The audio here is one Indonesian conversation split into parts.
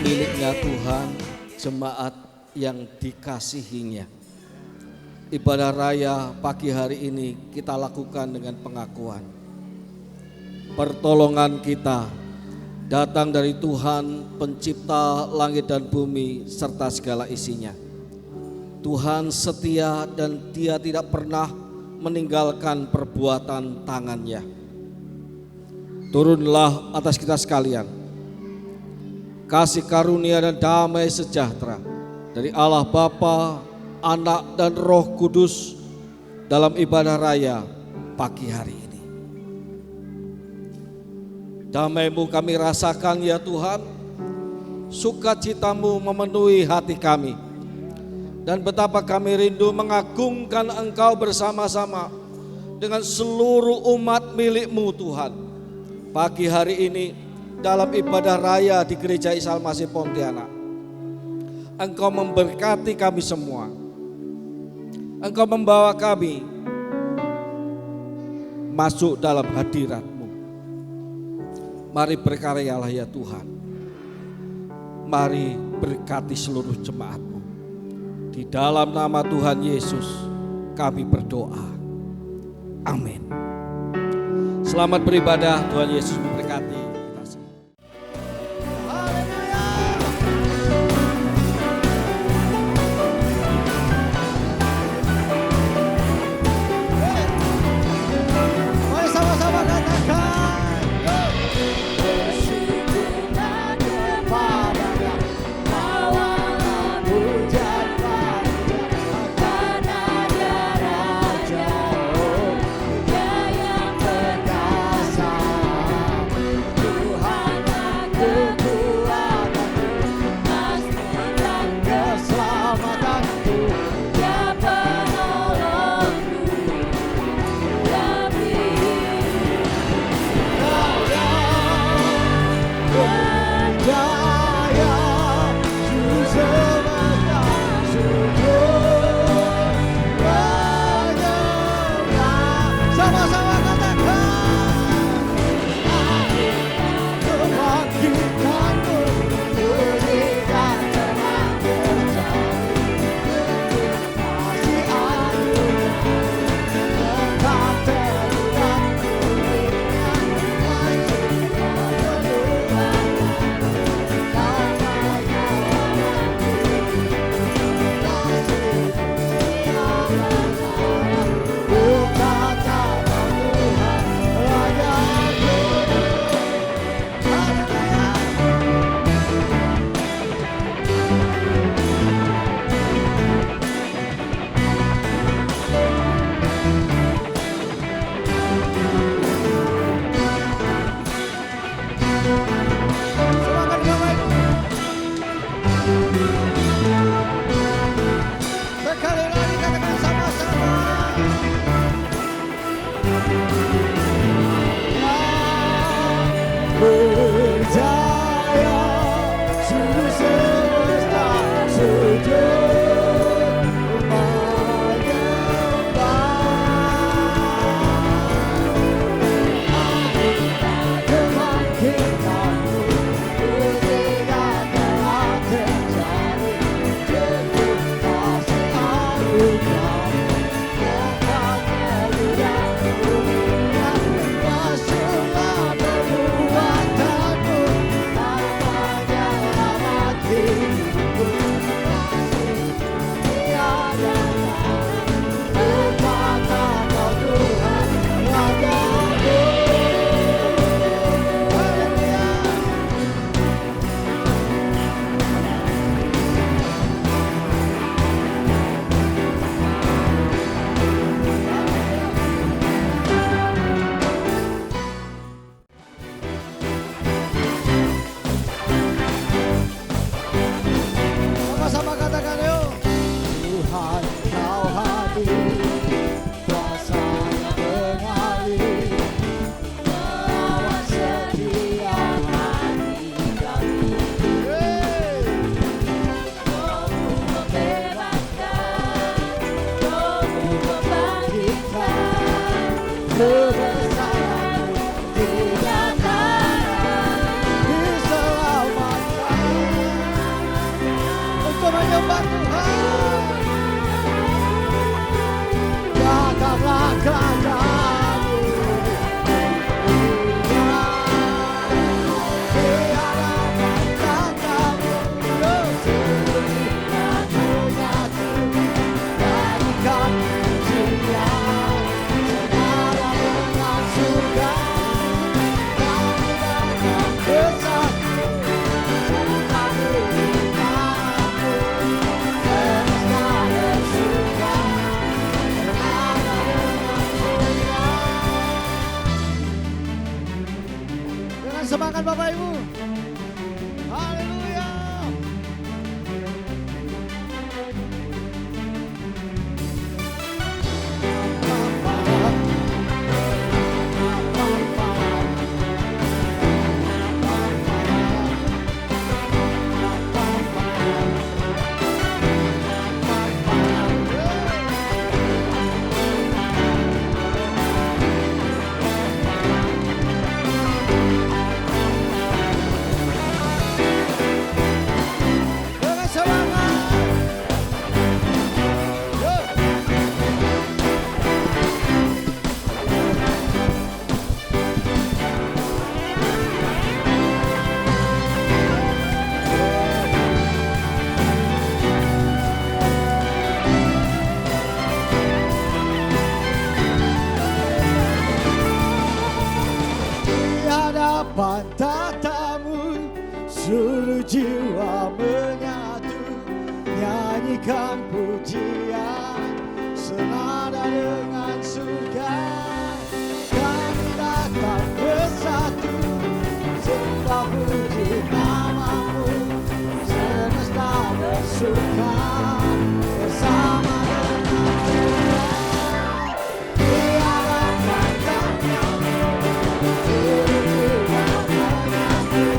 miliknya Tuhan, jemaat yang dikasihinya. Ibadah raya pagi hari ini kita lakukan dengan pengakuan. Pertolongan kita datang dari Tuhan pencipta langit dan bumi serta segala isinya. Tuhan setia dan Dia tidak pernah meninggalkan perbuatan tangannya. Turunlah atas kita sekalian kasih karunia dan damai sejahtera dari Allah Bapa, Anak dan Roh Kudus dalam ibadah raya pagi hari ini. Damai-Mu kami rasakan ya Tuhan, sukacita-Mu memenuhi hati kami, dan betapa kami rindu mengagungkan Engkau bersama-sama dengan seluruh umat milik-Mu Tuhan. Pagi hari ini dalam ibadah raya di Gereja Isa Al-Masih Pontianak, Engkau memberkati kami semua. Engkau membawa kami masuk dalam hadirat-Mu. Mari berkaryalah ya Tuhan. Mari berkati seluruh jemaat-Mu. Di dalam nama Tuhan Yesus kami berdoa. Amin. Selamat beribadah, Tuhan Yesus memberkati. nyanyikan pujian senada dengan surga. Kami datang bersatu sembah puji namamu, semesta bersuka bersama dengan surga. Tiada kata diriku yang mengaku,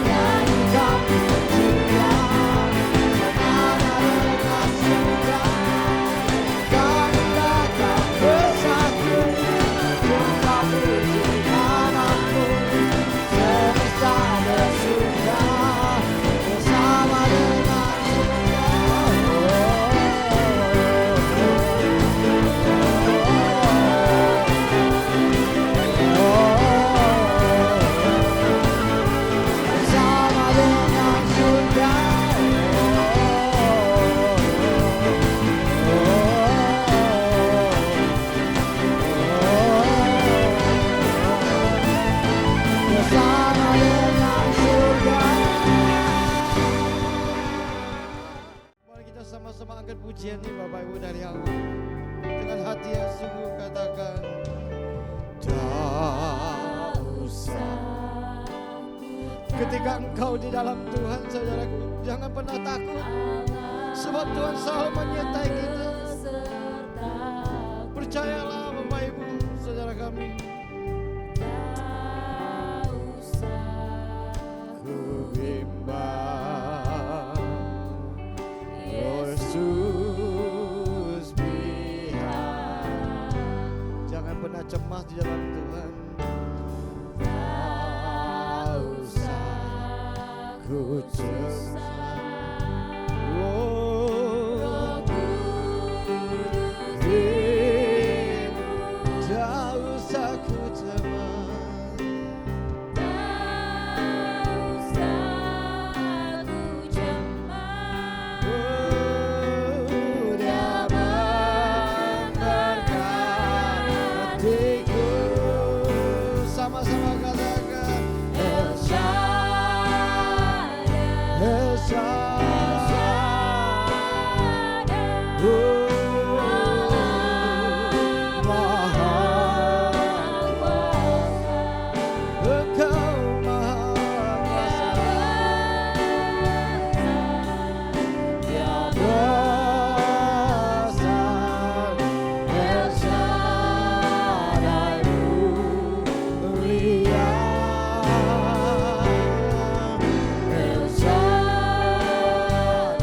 nyanyikan pujian senada dengan surga. Kami datang bersatu sembah puji namamu, semesta bersuka bersama dengan surga. Bersama dengan surga. Bersama dengan surga. Mari kita sama-sama angkat pujian ini Bapak Ibu dari awal. Dengan hati yang sungguh katakan, tak usah. Ketika engkau di dalam Tuhan, saudaraku, jangan pernah takut. Sebab Tuhan selalu menyertai kita. Percayalah Bapak Ibu, saudara kami. Ku bimbang Yesus pihak. Jangan pernah cemas di dalam Tuhan. Tak usah ku cemas. Oh, tak usah ku cemas. Dia memberkatiku. Sama-sama katakan El Shaddai, El Shaddai. Maha Engkau Maha Dia besar, El Shaddai mulia, El Shaddai,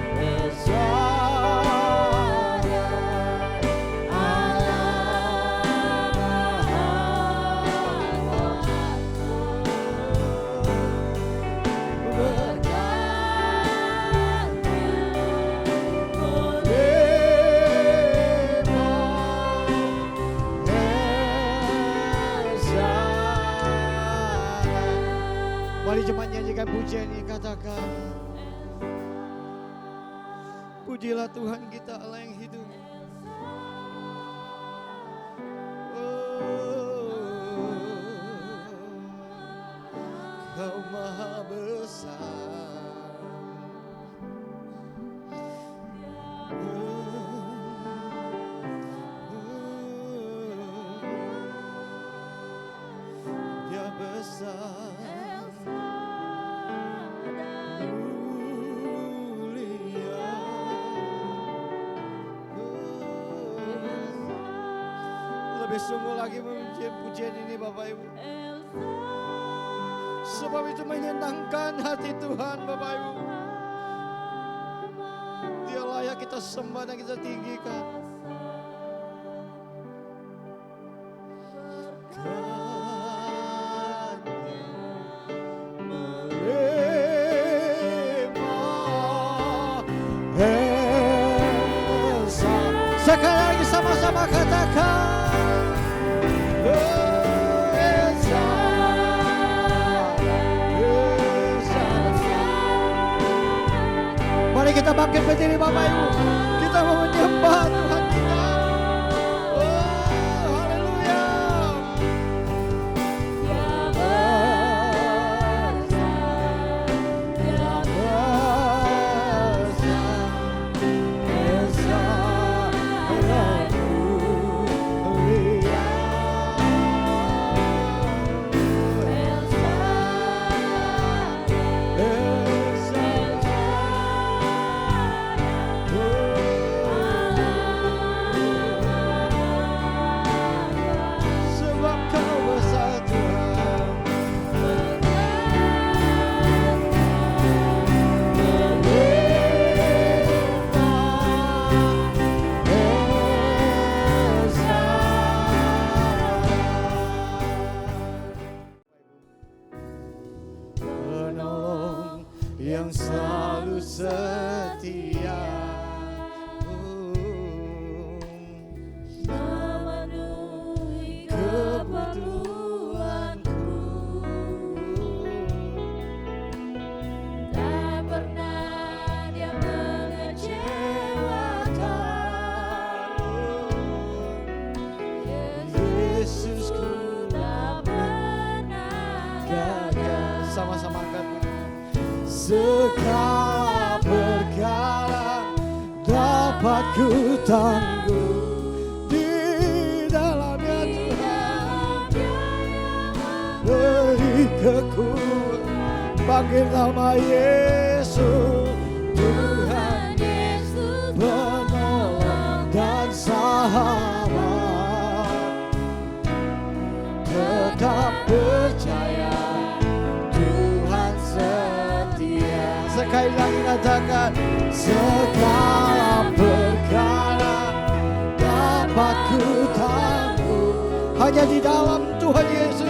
El Shaddai, Allah Mari jemaat nyanyikan pujian ini, katakan, pujilah Tuhan kita Allah yang hidup. Oh, Kau maha besar. Dia besar, mulia. Lebih sungguh lagi memuji pujian ini Bapak Ibu. Sebab itu menyenangkan hati Tuhan Bapak Ibu. Dia layak kita sembah dan kita tinggikan. Sekali lagi sama-sama katakan, mari kita bangkit berdiri Bapak Ibu. Kita mau menyembah Tuhan kita. Oh, haleluya. Dia besar, yang selalu setia, memenuhi kebutuhanku. Tak pernah Dia mengecewakan. Yesusku tak pernah gagal. Sama-sama angkat. Segala perkara dapat ku tangguh di dalamnya Tuhan. Beri kekuatan, panggil nama Yesus, Tuhan Yesus penolong dan sahabat. Tetap percaya Tuhan setia. Sekali lagi katakan, segala perkara dapat ku tangguh hanya di dalam Tuhan Yesus.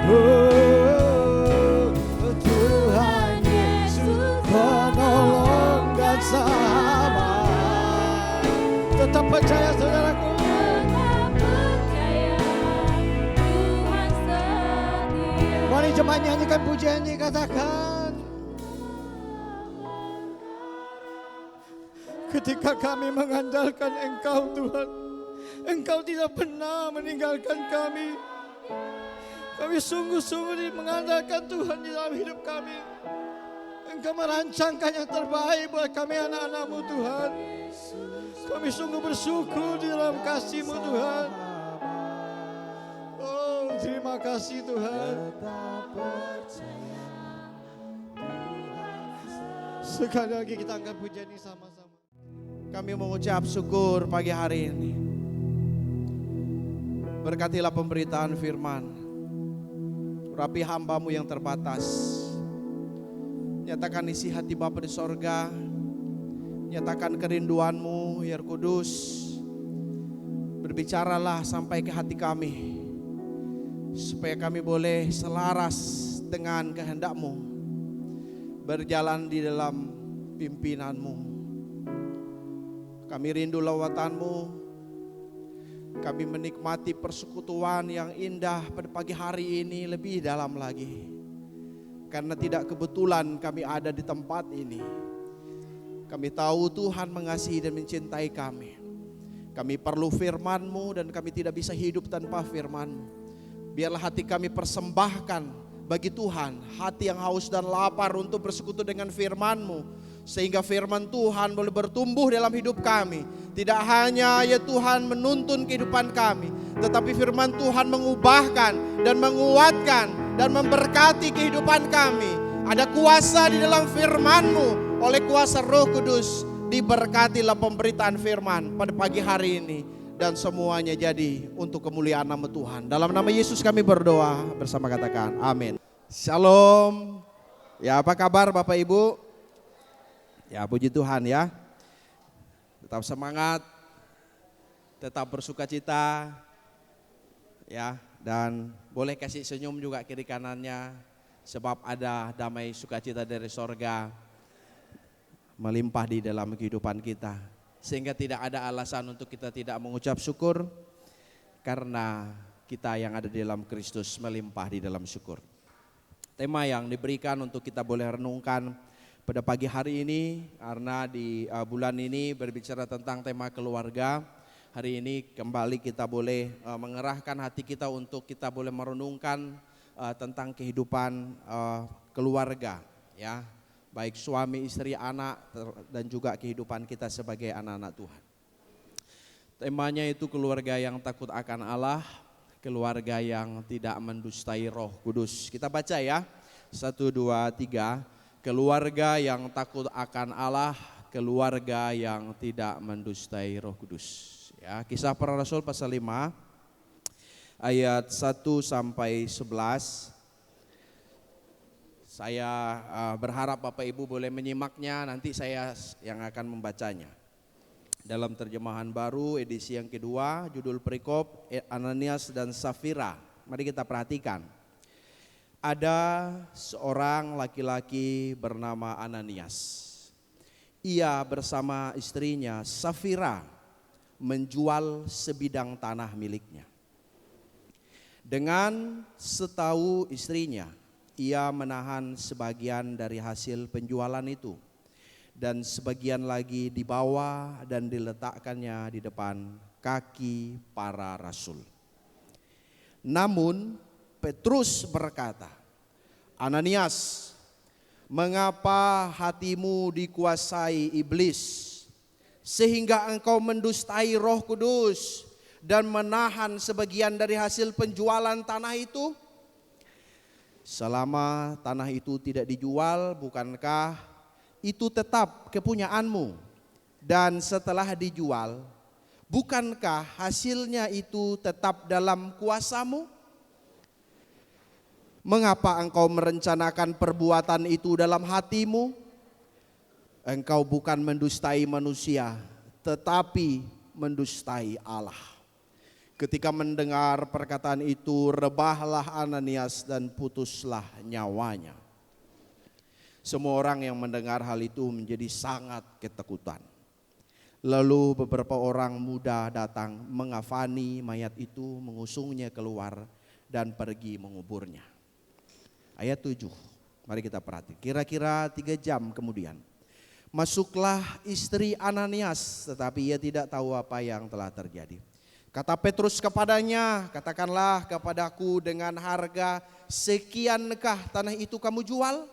Oh, Tuhan Yesus penolong dan sahabat. Tetap percaya saudaraku. Mari jemaat nyanyikan pujian ini, katakan, ketika kami mengandalkan Engkau Tuhan, Engkau tidak pernah meninggalkan kami. Kami sungguh-sungguh mengandalkan Tuhan di dalam hidup kami. Engkau merancangkan yang terbaik buat kami anak-anak-Mu Tuhan. Kami sungguh bersyukur di dalam kasih-Mu Tuhan. Oh, terima kasih Tuhan. Sekali lagi kita angkat pujian ini sama-sama. Kami mengucap syukur pagi hari ini. Berkatilah pemberitaan firman. Urapi hamba-Mu yang terbatas. Nyatakan isi hati Bapa di sorga. Nyatakan kerinduan-Mu, ya Kudus. Berbicaralah sampai ke hati kami. Supaya kami boleh selaras dengan kehendak-Mu. Berjalan di dalam pimpinan-Mu. Kami rindu lawatan-Mu. Kami menikmati persekutuan yang indah pada pagi hari ini lebih dalam lagi. Karena tidak kebetulan kami ada di tempat ini. Kami tahu Tuhan mengasihi dan mencintai kami. Kami perlu firman-Mu dan kami tidak bisa hidup tanpa firman-Mu. Biarlah hati kami persembahkan bagi Tuhan, hati yang haus dan lapar untuk bersekutu dengan firman-Mu. Sehingga firman Tuhan boleh bertumbuh dalam hidup kami. Tidak hanya ya Tuhan menuntun kehidupan kami, tetapi firman Tuhan mengubahkan dan menguatkan dan memberkati kehidupan kami. Ada kuasa di dalam firman-Mu. Oleh kuasa Roh Kudus diberkatilah pemberitaan firman pada pagi hari ini. Dan semuanya jadi untuk kemuliaan nama Tuhan. Dalam nama Yesus kami berdoa bersama, katakan amin. Shalom. Ya, apa kabar Bapak Ibu? Ya, puji Tuhan ya. Tetap semangat, tetap bersukacita ya, dan boleh kasih senyum juga kiri kanannya, sebab ada damai sukacita dari sorga melimpah di dalam kehidupan kita. Sehingga tidak ada alasan untuk kita tidak mengucap syukur, karena kita yang ada di dalam Kristus melimpah di dalam syukur. Tema yang diberikan untuk kita boleh renungkan pada pagi hari ini, karena di bulan ini berbicara tentang tema keluarga. Hari ini kembali kita boleh mengerahkan hati kita untuk kita boleh merenungkan tentang kehidupan keluarga ya. Baik suami, istri, anak, dan juga kehidupan kita sebagai anak-anak Tuhan. Temanya itu keluarga yang takut akan Allah, keluarga yang tidak mendustai Roh Kudus. Kita baca ya, 1, 2, 3. Keluarga yang takut akan Allah, keluarga yang tidak mendustai Roh Kudus. Ya, Kisah Para Rasul pasal 5 ayat 1 sampai 11. Saya berharap Bapak Ibu boleh menyimaknya, nanti saya yang akan membacanya. Dalam terjemahan baru edisi yang kedua, judul perikop Ananias dan Safira. Mari kita perhatikan. Ada seorang laki-laki bernama Ananias. Ia bersama istrinya Safira menjual sebidang tanah miliknya. Dengan setahu istrinya, ia menahan sebagian dari hasil penjualan itu dan sebagian lagi dibawa dan diletakkannya di depan kaki para rasul. Namun Petrus berkata, "Ananias, mengapa hatimu dikuasai iblis sehingga engkau mendustai Roh Kudus dan menahan sebagian dari hasil penjualan tanah itu? Selama tanah itu tidak dijual, bukankah itu tetap kepunyaanmu? Dan setelah dijual, bukankah hasilnya itu tetap dalam kuasamu? Mengapa engkau merencanakan perbuatan itu dalam hatimu? Engkau bukan mendustai manusia, tetapi mendustai Allah." Ketika mendengar perkataan itu, rebahlah Ananias dan putuslah nyawanya. Semua orang yang mendengar hal itu menjadi sangat ketakutan. Lalu beberapa orang muda datang mengafani mayat itu, mengusungnya keluar dan pergi menguburnya. Ayat 7, mari kita perhatikan. Kira-kira 3 jam kemudian, masuklah istri Ananias, tetapi ia tidak tahu apa yang telah terjadi. Kata Petrus kepadanya, "Katakanlah kepadaku, dengan harga sekiankah tanah itu kamu jual?"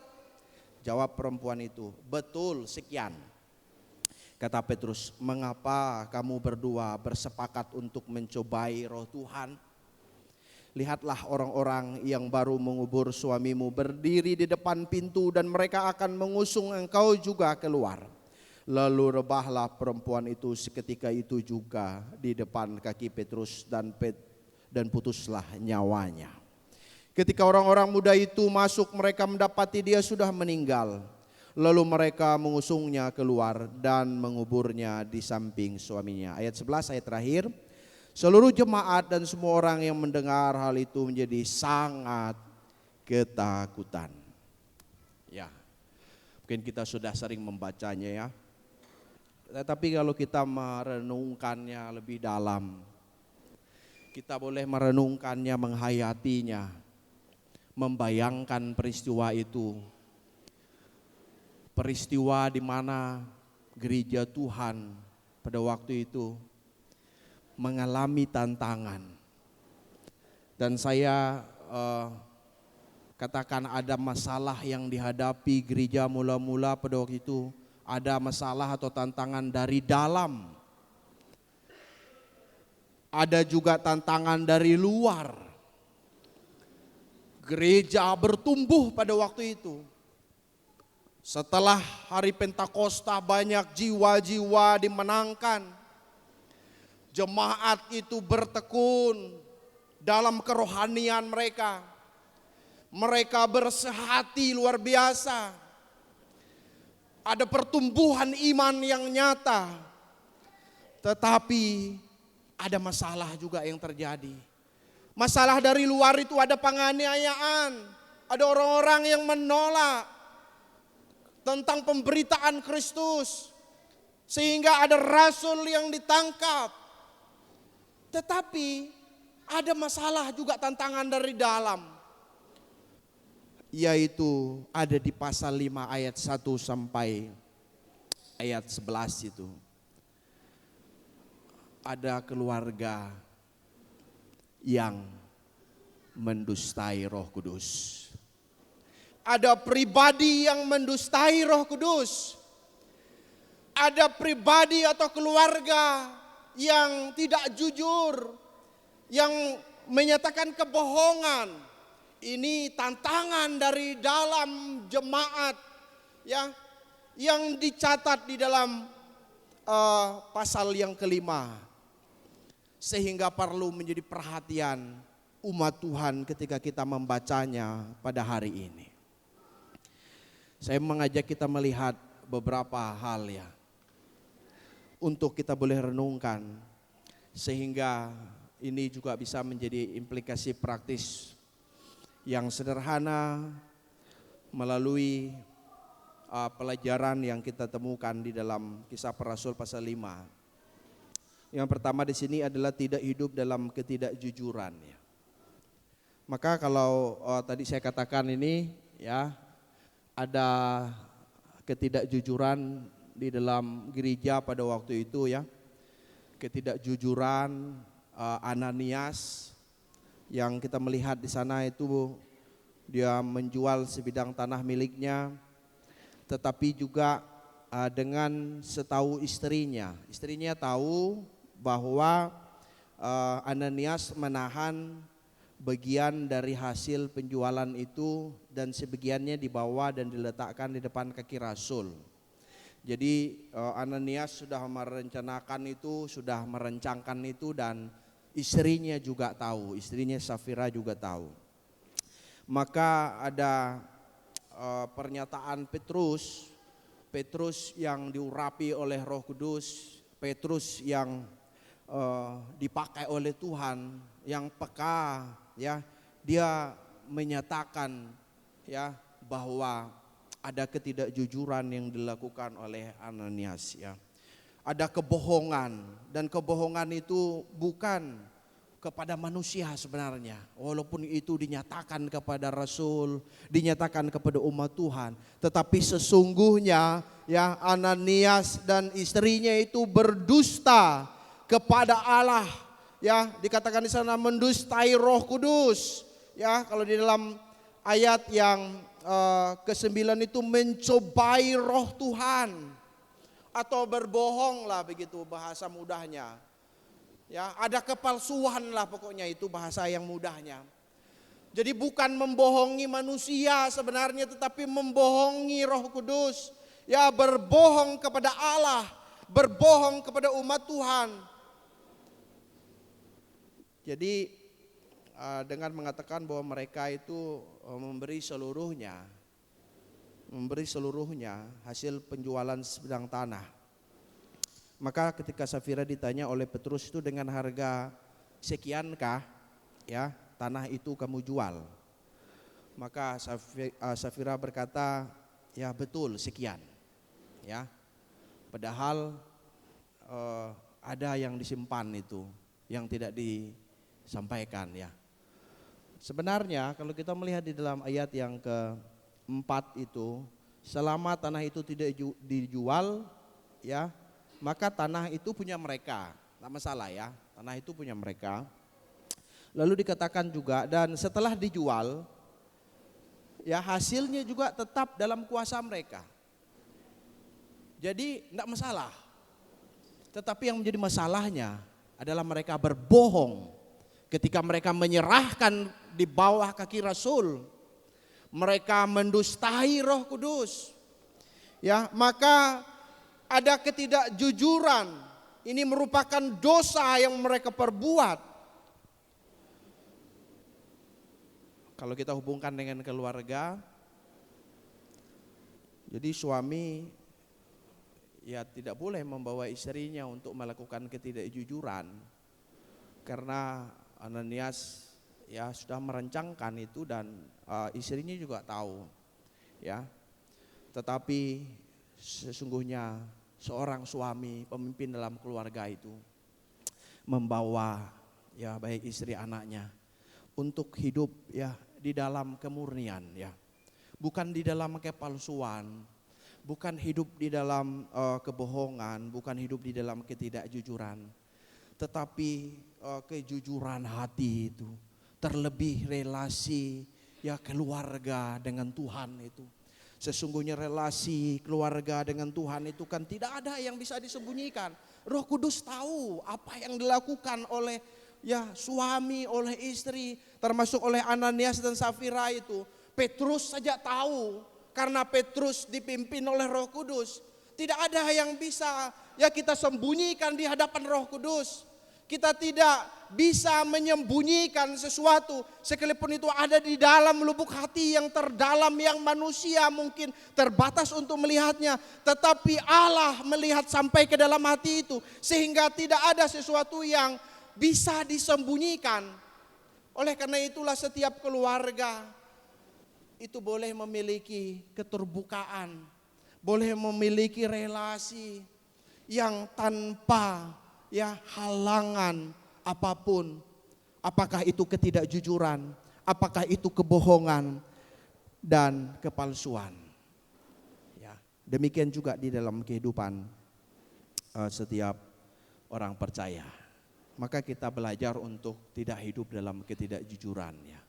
Jawab perempuan itu, "Betul, sekian." Kata Petrus, "Mengapa kamu berdua bersepakat untuk mencobai Roh Tuhan? Lihatlah, orang-orang yang baru mengubur suamimu berdiri di depan pintu dan mereka akan mengusung engkau juga keluar." Lalu rebahlah perempuan itu seketika itu juga di depan kaki Petrus dan putuslah nyawanya. Ketika orang-orang muda itu masuk, mereka mendapati dia sudah meninggal. Lalu mereka mengusungnya keluar dan menguburnya di samping suaminya. Ayat 11, ayat terakhir. Seluruh jemaat dan semua orang yang mendengar hal itu menjadi sangat ketakutan. Ya, mungkin kita sudah sering membacanya ya. Tetapi kalau kita merenungkannya lebih dalam, kita boleh merenungkannya, menghayatinya, membayangkan peristiwa itu. Peristiwa di mana gereja Tuhan pada waktu itu mengalami tantangan. Dan saya katakan ada masalah yang dihadapi gereja mula-mula pada waktu itu. Ada masalah atau tantangan dari dalam. Ada juga tantangan dari luar. Gereja bertumbuh pada waktu itu. Setelah hari Pentakosta banyak jiwa-jiwa dimenangkan. Jemaat itu bertekun dalam kerohanian mereka. Mereka bersehati luar biasa. Ada pertumbuhan iman yang nyata. Tetapi ada masalah juga yang terjadi. Masalah dari luar itu ada penganiayaan. Ada orang-orang yang menolak tentang pemberitaan Kristus. Sehingga ada rasul yang ditangkap. Tetapi ada masalah juga, tantangan dari dalam. Yaitu ada di pasal 5 ayat 1 sampai ayat 11 itu. Ada keluarga yang mendustai Roh Kudus. Ada pribadi yang mendustai Roh Kudus. Ada pribadi atau keluarga yang tidak jujur, yang menyatakan kebohongan. Ini tantangan dari dalam jemaat ya, yang dicatat di dalam pasal yang kelima. Sehingga perlu menjadi perhatian umat Tuhan ketika kita membacanya pada hari ini. Saya mengajak kita melihat beberapa hal ya, untuk kita boleh renungkan. Sehingga ini juga bisa menjadi implikasi praktis yang sederhana melalui pelajaran yang kita temukan di dalam Kisah Para Rasul pasal 5. Yang pertama di sini adalah tidak hidup dalam ketidakjujuran ya. Maka kalau tadi saya katakan ini ya, ada ketidakjujuran di dalam gereja pada waktu itu ya. Ketidakjujuran Ananias yang kita melihat di sana itu dia menjual sebidang tanah miliknya, tetapi juga dengan setahu istrinya. Istrinya tahu bahwa Ananias menahan bagian dari hasil penjualan itu dan sebagiannya dibawa dan diletakkan di depan kaki Rasul. Jadi Ananias sudah merencanakan itu, sudah merencangkan itu, dan istrinya juga tahu, istrinya Safira juga tahu. Maka ada pernyataan Petrus yang diurapi oleh Roh Kudus, Petrus yang dipakai oleh Tuhan, yang peka ya, dia menyatakan ya bahwa ada ketidakjujuran yang dilakukan oleh Ananias ya. Ada kebohongan, dan kebohongan itu bukan kepada manusia sebenarnya. Walaupun itu dinyatakan kepada Rasul, dinyatakan kepada umat Tuhan, tetapi sesungguhnya ya Ananias dan istrinya itu berdusta kepada Allah ya, dikatakan di sana mendustai Roh Kudus ya. Kalau di dalam ayat yang ke-9 itu mencobai roh Tuhan, atau berbohong lah begitu bahasa mudahnya. Ya, ada kepalsuan lah pokoknya, itu bahasa yang mudahnya. Jadi bukan membohongi manusia sebenarnya, tetapi membohongi Roh Kudus. Ya, berbohong kepada Allah, berbohong kepada umat Tuhan. Jadi dengan mengatakan bahwa mereka itu memberi seluruhnya hasil penjualan sebidang tanah. Maka ketika Safira ditanya oleh Petrus itu dengan harga sekiankah ya tanah itu kamu jual? Maka Safira berkata ya betul sekian ya. Padahal ada yang disimpan itu yang tidak disampaikan ya. Sebenarnya kalau kita melihat di dalam ayat yang ke-4 itu, selama tanah itu tidak dijual ya, maka tanah itu punya mereka. Tidak masalah ya, tanah itu punya mereka. Lalu dikatakan juga, dan setelah dijual ya hasilnya juga tetap dalam kuasa mereka. Jadi tidak masalah. Tetapi yang menjadi masalahnya adalah mereka berbohong ketika mereka menyerahkan di bawah kaki Rasul. Mereka mendustai Roh Kudus. Ya, maka ada ketidakjujuran. Ini merupakan dosa yang mereka perbuat. Kalau kita hubungkan dengan keluarga, jadi suami ya tidak boleh membawa istrinya untuk melakukan ketidakjujuran, karena Ananias ya sudah merencangkan itu dan istrinya juga tahu ya. Tetapi sesungguhnya seorang suami, pemimpin dalam keluarga itu membawa ya baik istri anaknya untuk hidup ya di dalam kemurnian ya. Bukan di dalam kepalsuan, bukan hidup di dalam kebohongan, bukan hidup di dalam ketidakjujuran, tetapi kejujuran hati itu, terlebih relasi ya keluarga dengan Tuhan itu. Sesungguhnya relasi keluarga dengan Tuhan itu kan tidak ada yang bisa disembunyikan. Roh Kudus tahu apa yang dilakukan oleh ya suami, oleh istri, termasuk oleh Ananias dan Safira itu. Petrus saja tahu, karena Petrus dipimpin oleh Roh Kudus. Tidak ada yang bisa ya kita sembunyikan di hadapan Roh Kudus. Kita tidak bisa menyembunyikan sesuatu, sekalipun itu ada di dalam lubuk hati yang terdalam, yang manusia mungkin terbatas untuk melihatnya. Tetapi Allah melihat sampai ke dalam hati itu, sehingga tidak ada sesuatu yang bisa disembunyikan. Oleh karena itulah setiap keluarga itu boleh memiliki keterbukaan, boleh memiliki relasi yang tanpa halangan apapun. Apakah itu ketidakjujuran, apakah itu kebohongan dan kepalsuan. Ya, demikian juga di dalam kehidupan setiap orang percaya. Maka kita belajar untuk tidak hidup dalam ketidakjujuran, ya.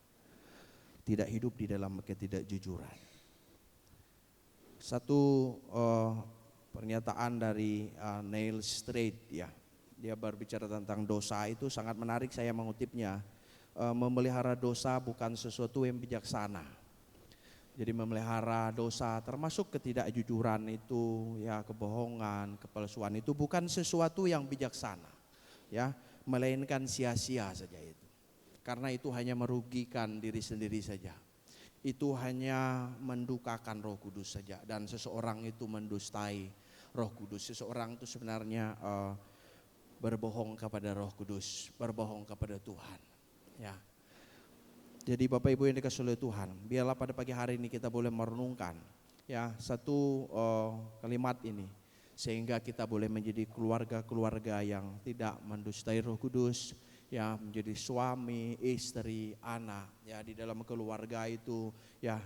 Tidak hidup di dalam ketidakjujuran. Satu pernyataan dari Neil Straight, ya. Dia berbicara tentang dosa, itu sangat menarik, saya mengutipnya. Memelihara dosa bukan sesuatu yang bijaksana. Jadi memelihara dosa termasuk ketidakjujuran itu, ya, kebohongan, kepalsuan itu bukan sesuatu yang bijaksana, ya, melainkan sia-sia saja itu. Karena itu hanya merugikan diri sendiri saja. Itu hanya mendukakan Roh Kudus saja, dan seseorang itu mendustai Roh Kudus. Seseorang itu sebenarnya berbohong kepada Roh Kudus, berbohong kepada Tuhan. Ya. Jadi Bapak Ibu yang dikasihi oleh Tuhan, biarlah pada pagi hari ini kita boleh merenungkan, ya, satu kalimat ini, sehingga kita boleh menjadi keluarga-keluarga yang tidak mendustai Roh Kudus, ya, menjadi suami, istri, anak, ya, di dalam keluarga itu, ya,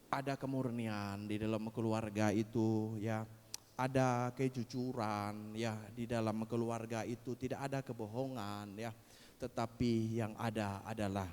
ada kemurnian, di dalam keluarga itu, ya, ada kejujuran, ya, di dalam keluarga itu tidak ada kebohongan, ya, tetapi yang ada adalah,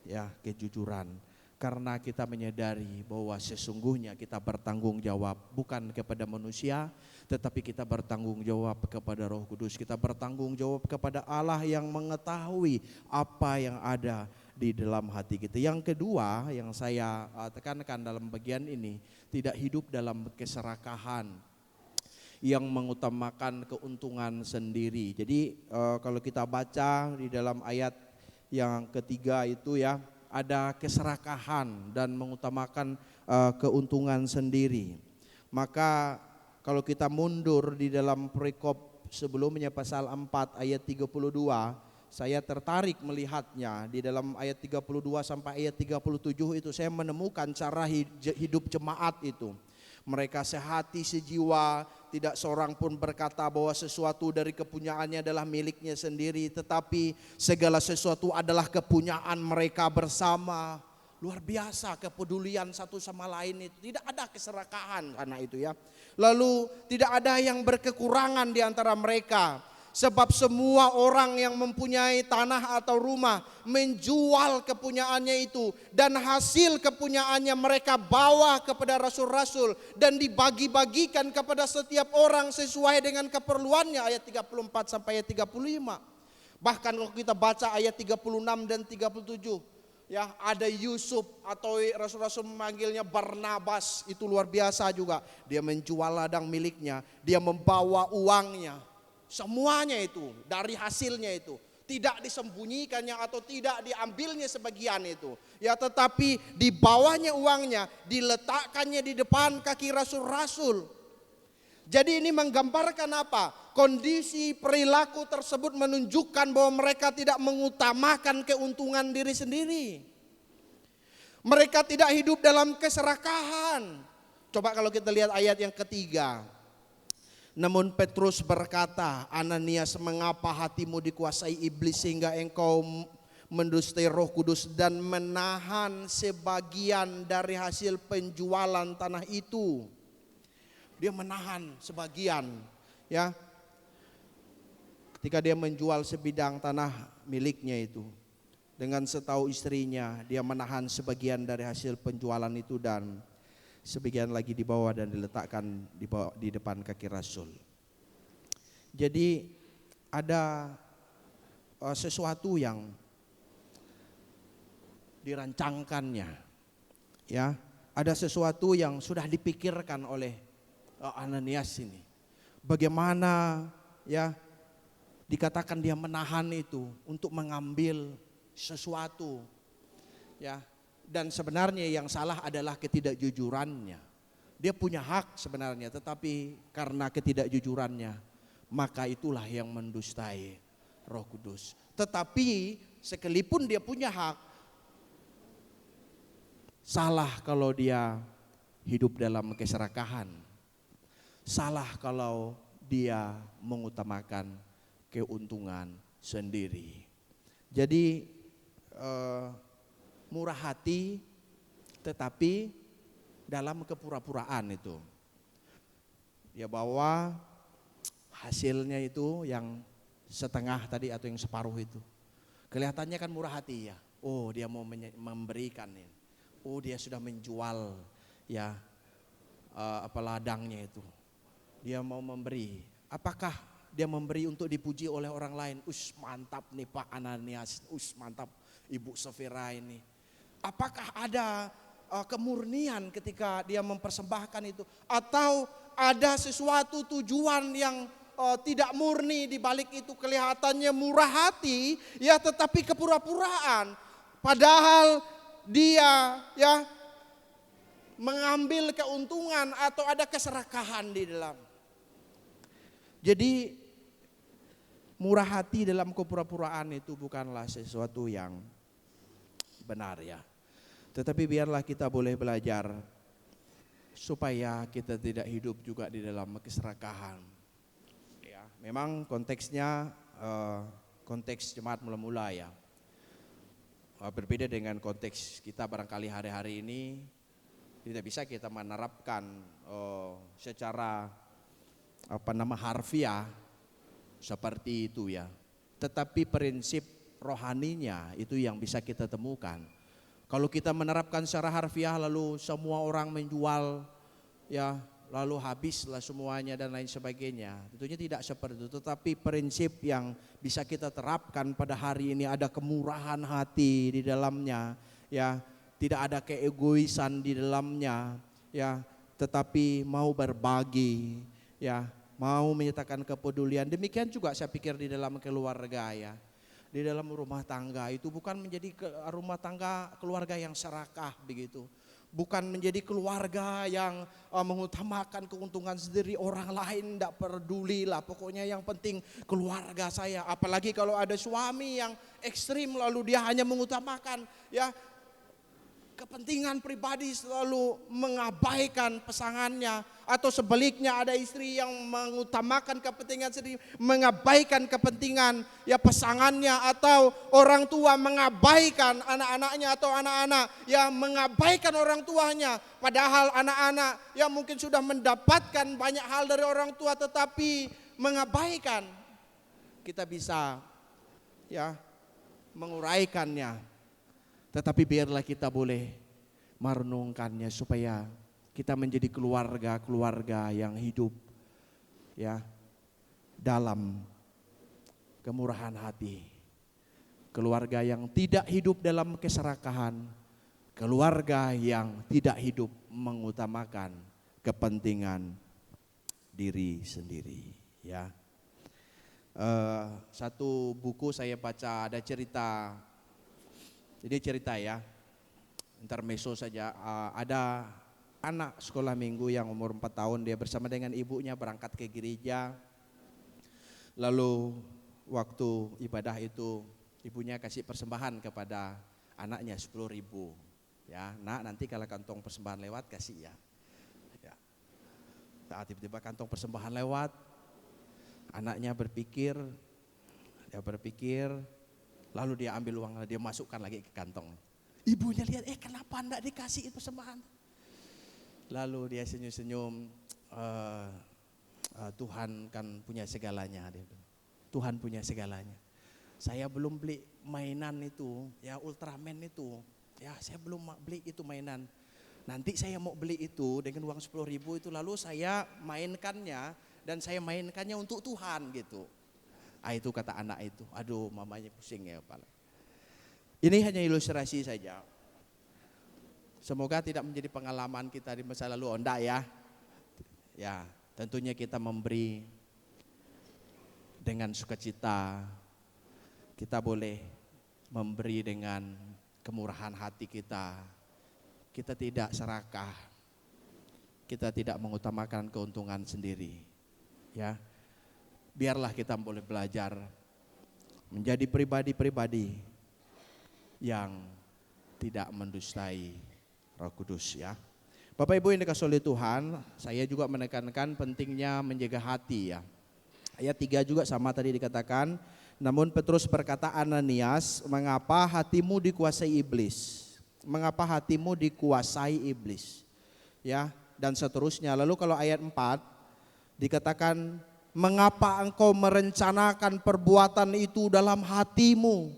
ya, kejujuran. Karena kita menyadari bahwa sesungguhnya kita bertanggung jawab bukan kepada manusia, tetapi kita bertanggung jawab kepada Roh Kudus. Kita bertanggung jawab kepada Allah yang mengetahui apa yang ada di dalam hati kita. Yang kedua yang saya tekankan dalam bagian ini, tidak hidup dalam keserakahan yang mengutamakan keuntungan sendiri. Jadi kalau kita baca di dalam ayat yang ketiga itu, ya, ada keserakahan dan mengutamakan keuntungan sendiri. Maka kalau kita mundur di dalam perikop sebelumnya pasal 4 ayat 32, saya tertarik melihatnya di dalam ayat 32 sampai ayat 37 itu saya menemukan cara hidup jemaat itu. Mereka sehati sejiwa, tidak seorang pun berkata bahwa sesuatu dari kepunyaannya adalah miliknya sendiri, tetapi segala sesuatu adalah kepunyaan mereka bersama. Luar biasa kepedulian satu sama lain itu, tidak ada keserakahan karena itu, ya. Lalu tidak ada yang berkekurangan di antara mereka. Sebab semua orang yang mempunyai tanah atau rumah menjual kepunyaannya itu, dan hasil kepunyaannya mereka bawa kepada rasul-rasul dan dibagi-bagikan kepada setiap orang sesuai dengan keperluannya. Ayat 34 sampai ayat 35. Bahkan kalau kita baca ayat 36 dan 37, ya, ada Yusuf atau rasul-rasul memanggilnya Barnabas, itu luar biasa juga. Dia menjual ladang miliknya, dia membawa uangnya. Semuanya itu dari hasilnya itu tidak disembunyikannya atau tidak diambilnya sebagian itu, ya, tetapi di bawahnya uangnya diletakkannya di depan kaki rasul-rasul. Jadi ini menggambarkan apa? Kondisi perilaku tersebut menunjukkan bahwa mereka tidak mengutamakan keuntungan diri sendiri. Mereka tidak hidup dalam keserakahan. Coba kalau kita lihat ayat yang ketiga. Namun Petrus berkata, Ananias, mengapa hatimu dikuasai iblis sehingga engkau mendustai Roh Kudus dan menahan sebagian dari hasil penjualan tanah itu? Dia menahan sebagian, ya. Ketika dia menjual sebidang tanah miliknya itu, dengan setahu istrinya, dia menahan sebagian dari hasil penjualan itu dan sebagian lagi dibawa dan diletakkan di depan kaki rasul. Jadi ada sesuatu yang dirancangkannya, ya, ada sesuatu yang sudah dipikirkan oleh Ananias ini. Bagaimana, ya, dikatakan dia menahan itu untuk mengambil sesuatu, ya. Dan sebenarnya yang salah adalah ketidakjujurannya. Dia punya hak sebenarnya, tetapi karena ketidakjujurannya, maka itulah yang mendustai Roh Kudus. Tetapi sekalipun dia punya hak, salah kalau dia hidup dalam keserakahan. Salah kalau dia mengutamakan keuntungan sendiri. Jadi murah hati tetapi dalam kepura-puraan itu. Ya bahwa hasilnya itu yang setengah tadi atau yang separuh itu. Kelihatannya kan murah hati ya. Oh dia mau memberikan ini. Oh dia sudah menjual ya ladangnya itu. Dia mau memberi. Apakah dia memberi untuk dipuji oleh orang lain? Mantap nih Pak Ananias. Mantap Ibu Safira ini. Apakah ada kemurnian ketika dia mempersembahkan itu? Atau ada sesuatu tujuan yang tidak murni di balik itu, kelihatannya murah hati ya tetapi kepura-puraan. Padahal dia ya mengambil keuntungan atau ada keserakahan di dalam. Jadi murah hati dalam kepura-puraan itu bukanlah sesuatu yang benar ya. Tetapi biarlah kita boleh belajar supaya kita tidak hidup juga di dalam keserakahan. Ya, memang konteksnya konteks jemaat mula-mula ya. Berbeda dengan konteks kita barangkali hari-hari ini, tidak bisa kita menerapkan secara harfiah seperti itu ya. Tetapi prinsip rohaninya itu yang bisa kita temukan. Kalau kita menerapkan secara harfiah lalu semua orang menjual ya, lalu habislah semuanya dan lain sebagainya. Tentunya tidak seperti itu, tetapi prinsip yang bisa kita terapkan pada hari ini ada kemurahan hati di dalamnya ya, tidak ada keegoisan di dalamnya ya, tetapi mau berbagi ya, mau menyatakan kepedulian. Demikian juga saya pikir di dalam keluarga ya. Di dalam rumah tangga itu bukan menjadi rumah tangga keluarga yang serakah begitu. Bukan menjadi keluarga yang mengutamakan keuntungan sendiri, orang lain tidak peduli lah. Pokoknya yang penting keluarga saya. Apalagi kalau ada suami yang ekstrim lalu dia hanya mengutamakan ya kepentingan pribadi, selalu mengabaikan pasangannya. Atau sebaliknya ada istri yang mengutamakan kepentingan sendiri, mengabaikan kepentingan ya pasangannya. Atau orang tua mengabaikan anak-anaknya, atau anak-anak yang mengabaikan orang tuanya. Padahal anak-anak yang mungkin sudah mendapatkan banyak hal dari orang tua tetapi mengabaikan. Kita bisa ya menguraikannya. Tetapi biarlah kita boleh merenungkannya supaya kita menjadi keluarga-keluarga yang hidup ya dalam kemurahan hati. Keluarga yang tidak hidup dalam keserakahan, keluarga yang tidak hidup mengutamakan kepentingan diri sendiri ya. Satu buku saya baca ada cerita. Jadi cerita ya, intermezzo saja, ada anak sekolah minggu yang umur 4 tahun, dia bersama dengan ibunya berangkat ke gereja. Lalu waktu ibadah itu ibunya kasih persembahan kepada anaknya 10.000. Ya, nak nanti kalau kantong persembahan lewat kasih ya. Ya. Saat tiba-tiba kantong persembahan lewat, anaknya berpikir, lalu dia ambil uang, dia masukkan lagi ke kantong. Ibunya lihat, kenapa enggak dikasih persembahan? Lalu dia senyum-senyum, Tuhan kan punya segalanya. Tuhan punya segalanya. Saya belum beli mainan itu, ya Ultraman itu. Ya saya belum beli itu mainan. Nanti saya mau beli itu dengan uang 10.000 itu, lalu saya mainkannya dan saya mainkannya untuk Tuhan gitu. Itu kata anak itu, aduh mamanya pusing ya kepala. Ini hanya ilustrasi saja. Semoga tidak menjadi pengalaman kita di masa lalu, enggak ya. Ya, tentunya kita memberi dengan sukacita. Kita boleh memberi dengan kemurahan hati kita. Kita tidak serakah. Kita tidak mengutamakan keuntungan sendiri. Ya. Biarlah kita boleh belajar menjadi pribadi-pribadi yang tidak mendustai Roh Kudus ya. Bapak Ibu yang dikasihi oleh Tuhan, saya juga menekankan pentingnya menjaga hati ya. Ayat 3 juga sama tadi dikatakan, namun Petrus berkata, Ananias, mengapa hatimu dikuasai iblis? Mengapa hatimu dikuasai iblis? Ya, dan seterusnya. Lalu kalau ayat 4 dikatakan, mengapa engkau merencanakan perbuatan itu dalam hatimu?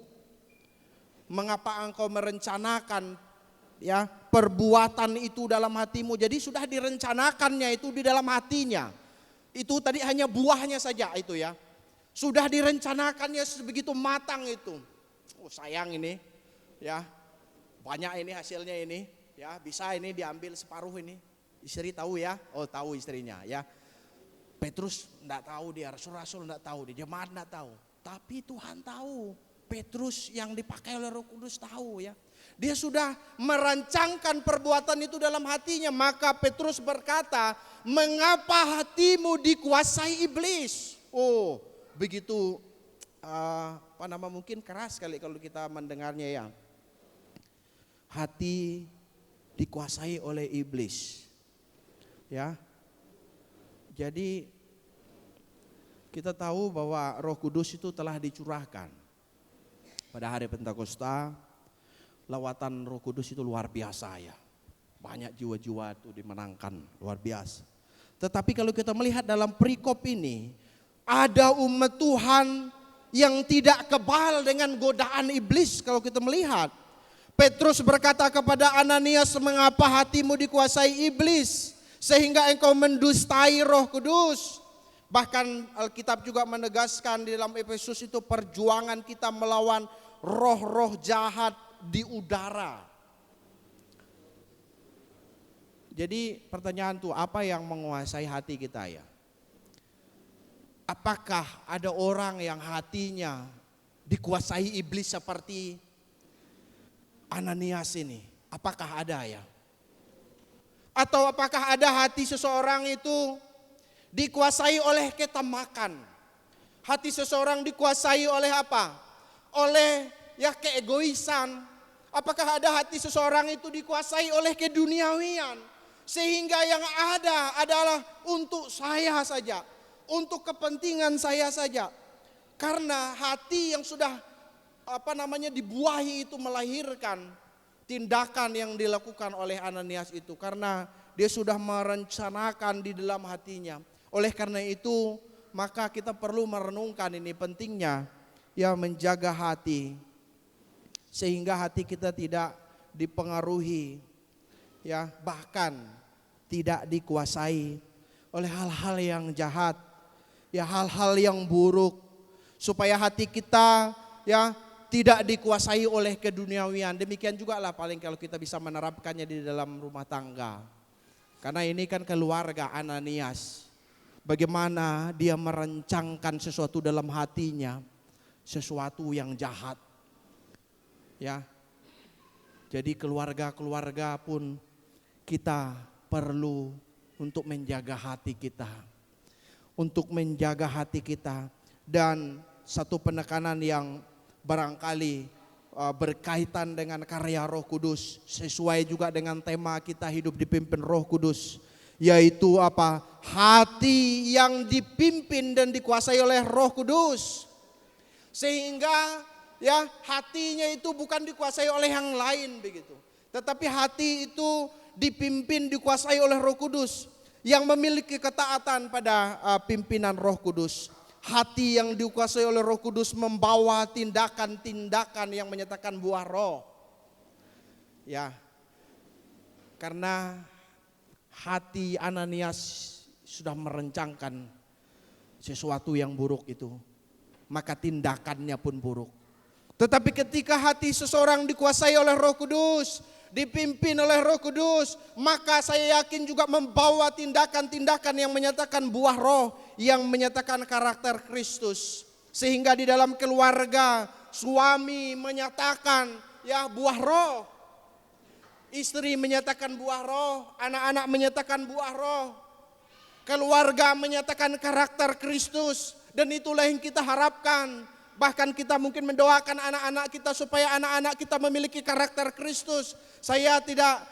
Mengapa engkau merencanakan ya perbuatan itu dalam hatimu? Jadi sudah direncanakannya itu di dalam hatinya. Itu tadi hanya buahnya saja itu ya. Sudah direncanakannya sebegitu matang itu. Oh sayang ini ya. Banyak ini hasilnya ini ya. Bisa ini diambil separuh ini. Istri tahu ya? Oh tahu istrinya ya. Petrus enggak tahu dia, rasul-rasul enggak tahu, dia jemaat enggak tahu. Tapi Tuhan tahu. Petrus yang dipakai oleh Roh Kudus tahu ya. Dia sudah merancangkan perbuatan itu dalam hatinya. Maka Petrus berkata, mengapa hatimu dikuasai iblis? Oh begitu mungkin keras sekali kalau kita mendengarnya ya. Hati dikuasai oleh iblis. Ya. Jadi kita tahu bahwa Roh Kudus itu telah dicurahkan. Pada hari Pentakosta, lawatan Roh Kudus itu luar biasa ya. Banyak jiwa-jiwa itu dimenangkan, luar biasa. Tetapi kalau kita melihat dalam perikop ini, ada umat Tuhan yang tidak kebal dengan godaan iblis kalau kita melihat. Petrus berkata kepada Ananias, mengapa hatimu dikuasai iblis sehingga engkau mendustai Roh Kudus? Bahkan Alkitab juga menegaskan di dalam Efesus itu perjuangan kita melawan roh-roh jahat di udara. Jadi pertanyaan tuh, apa yang menguasai hati kita ya? Apakah ada orang yang hatinya dikuasai iblis seperti Ananias ini? Apakah ada ya? Atau apakah ada hati seseorang itu dikuasai oleh ketamakan? Hati seseorang dikuasai oleh apa? Oleh ya keegoisan. Apakah ada hati seseorang itu dikuasai oleh keduniawian? Sehingga yang ada adalah untuk saya saja, untuk kepentingan saya saja. Karena hati yang sudah dibuahi itu melahirkan tindakan yang dilakukan oleh Ananias itu. Karena dia sudah merencanakan di dalam hatinya. Oleh karena itu maka kita perlu merenungkan ini pentingnya ya menjaga hati. Sehingga hati kita tidak dipengaruhi ya, bahkan tidak dikuasai oleh hal-hal yang jahat, ya hal-hal yang buruk, supaya hati kita ya tidak dikuasai oleh keduniawian. Demikian juga lah paling kalau kita bisa menerapkannya di dalam rumah tangga. Karena ini kan keluarga Ananias. Bagaimana dia merancangkan sesuatu dalam hatinya, sesuatu yang jahat. Ya. Jadi keluarga-keluarga pun kita perlu untuk menjaga hati kita. Untuk menjaga hati kita. Dan satu penekanan yang barangkali berkaitan dengan karya Roh Kudus, sesuai juga dengan tema kita hidup dipimpin Roh Kudus, yaitu apa? Hati yang dipimpin dan dikuasai oleh Roh Kudus. Sehingga ya hatinya itu bukan dikuasai oleh yang lain begitu. Tetapi hati itu dipimpin, dikuasai oleh Roh Kudus yang memiliki ketaatan pada pimpinan Roh Kudus. Hati yang dikuasai oleh Roh Kudus membawa tindakan-tindakan yang menyatakan buah roh. Ya. Karena hati Ananias sudah merencangkan sesuatu yang buruk itu, maka tindakannya pun buruk. Tetapi ketika hati seseorang dikuasai oleh Roh Kudus, dipimpin oleh Roh Kudus, maka saya yakin juga membawa tindakan-tindakan yang menyatakan buah roh, yang menyatakan karakter Kristus. Sehingga di dalam keluarga suami menyatakan ya buah roh, istri menyatakan buah roh, anak-anak menyatakan buah roh, keluarga menyatakan karakter Kristus. Dan itulah yang kita harapkan Bahkan kita mungkin mendoakan anak-anak kita supaya anak-anak kita memiliki karakter Kristus. Saya tidak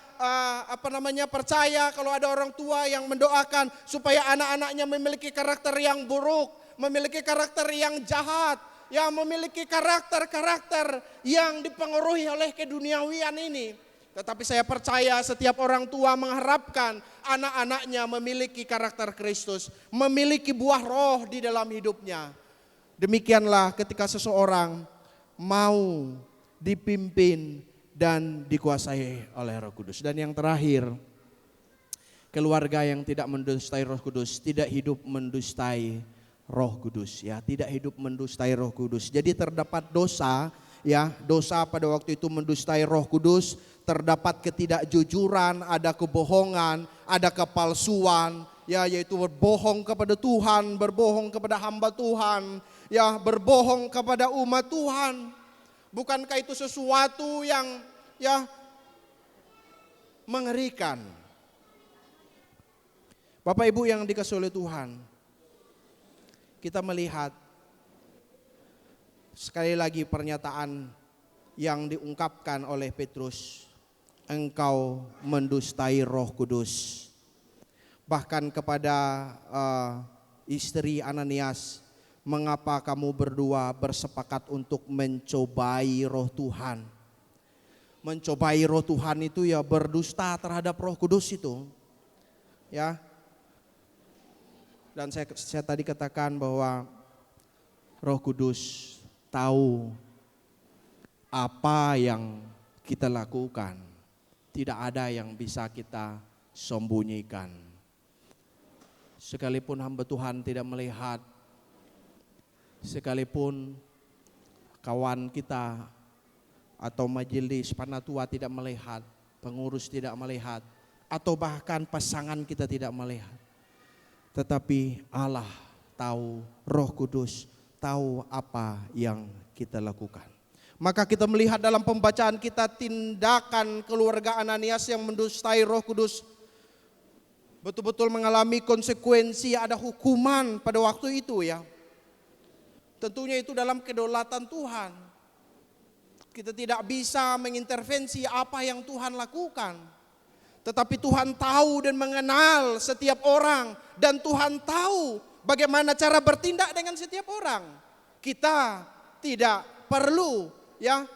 percaya kalau ada orang tua yang mendoakan supaya anak-anaknya memiliki karakter yang buruk, memiliki karakter yang jahat, yang memiliki karakter-karakter yang dipengaruhi oleh keduniawian ini. Tetapi saya percaya setiap orang tua mengharapkan anak-anaknya memiliki karakter Kristus, memiliki buah roh di dalam hidupnya. Demikianlah ketika seseorang mau dipimpin dan dikuasai oleh Roh Kudus. Dan yang terakhir, keluarga yang tidak mendustai Roh Kudus tidak hidup mendustai Roh Kudus, ya, tidak hidup mendustai Roh Kudus. Jadi terdapat dosa, ya, dosa pada waktu itu mendustai Roh Kudus, terdapat ketidakjujuran, ada kebohongan, ada kepalsuan, ya, yaitu berbohong kepada Tuhan, berbohong kepada hamba Tuhan, ya, berbohong kepada umat Tuhan. Bukankah itu sesuatu yang, ya, mengerikan? Bapak Ibu yang dikasihi oleh Tuhan, kita melihat sekali lagi pernyataan yang diungkapkan oleh Petrus, engkau mendustai Roh Kudus. Bahkan kepada istri Ananias, mengapa kamu berdua bersepakat untuk mencobai Roh Tuhan? Mencobai Roh Tuhan itu ya berdusta terhadap Roh Kudus itu, ya. Dan saya tadi katakan bahwa Roh Kudus tahu apa yang kita lakukan. Tidak ada yang bisa kita sembunyikan. Sekalipun hamba Tuhan tidak melihat, sekalipun kawan kita atau majelis panatua tidak melihat, pengurus tidak melihat, atau bahkan pasangan kita tidak melihat. Tetapi Allah tahu, Roh Kudus tahu apa yang kita lakukan. Maka kita melihat dalam pembacaan kita tindakan keluarga Ananias yang mendustai Roh Kudus betul-betul mengalami konsekuensi, ada hukuman pada waktu itu, ya. Tentunya itu dalam kedaulatan Tuhan. Kita tidak bisa mengintervensi apa yang Tuhan lakukan. Tetapi Tuhan tahu dan mengenal setiap orang. Dan Tuhan tahu bagaimana cara bertindak dengan setiap orang. Kita tidak perlu, ya,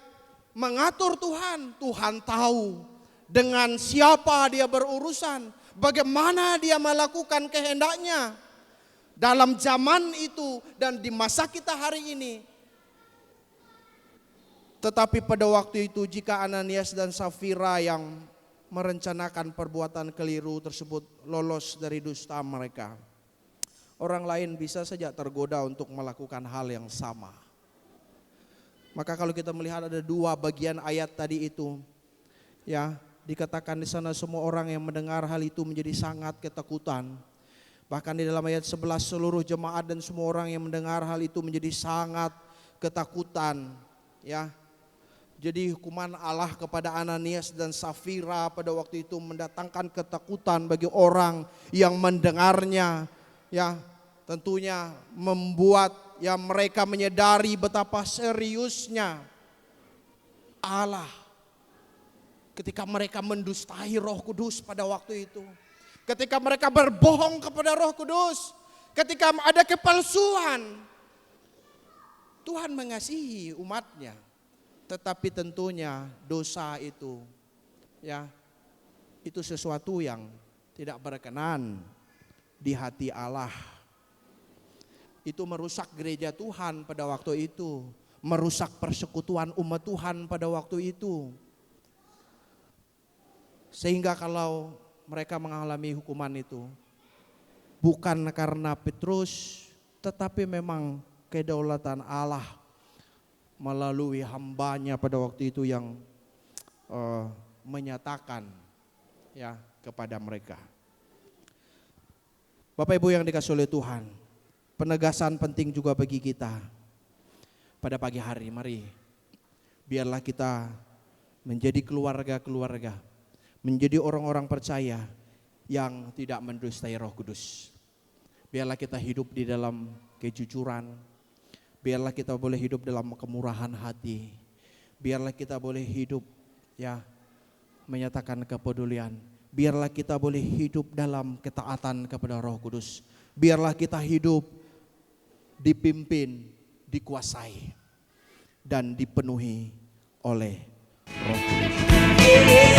mengatur Tuhan. Tuhan tahu dengan siapa dia berurusan, bagaimana dia melakukan kehendaknya. Dalam zaman itu dan di masa kita hari ini. Tetapi pada waktu itu jika Ananias dan Safira yang merencanakan perbuatan keliru tersebut lolos dari dusta mereka, orang lain bisa saja tergoda untuk melakukan hal yang sama. Maka kalau kita melihat ada dua bagian ayat tadi itu, ya, dikatakan di sana semua orang yang mendengar hal itu menjadi sangat ketakutan. Bahkan di dalam ayat 11 seluruh jemaat dan semua orang yang mendengar hal itu menjadi sangat ketakutan, ya. Jadi hukuman Allah kepada Ananias dan Safira pada waktu itu mendatangkan ketakutan bagi orang yang mendengarnya, ya. Tentunya membuat, ya, mereka menyadari betapa seriusnya Allah ketika mereka mendustai Roh Kudus pada waktu itu. Ketika mereka berbohong kepada Roh Kudus, ketika ada kepalsuan. Tuhan mengasihi umatnya, tetapi tentunya dosa itu, ya, itu sesuatu yang tidak berkenan di hati Allah. Itu merusak gereja Tuhan pada waktu itu, merusak persekutuan umat Tuhan pada waktu itu. Sehingga kalau mereka mengalami hukuman itu bukan karena Petrus, tetapi memang kedaulatan Allah melalui hambanya pada waktu itu yang menyatakan, ya, kepada mereka. Bapak Ibu yang dikasihi oleh Tuhan, penegasan penting juga bagi kita pada pagi hari. Mari biarlah kita menjadi keluarga-keluarga, menjadi orang-orang percaya yang tidak mendustai Roh Kudus. Biarlah kita hidup di dalam kejujuran, Biarlah kita boleh hidup dalam kemurahan hati. Biarlah kita boleh hidup ya menyatakan kepedulian. Biarlah kita boleh hidup dalam ketaatan kepada Roh Kudus. Biarlah kita hidup dipimpin, dikuasai dan dipenuhi oleh Roh Kudus.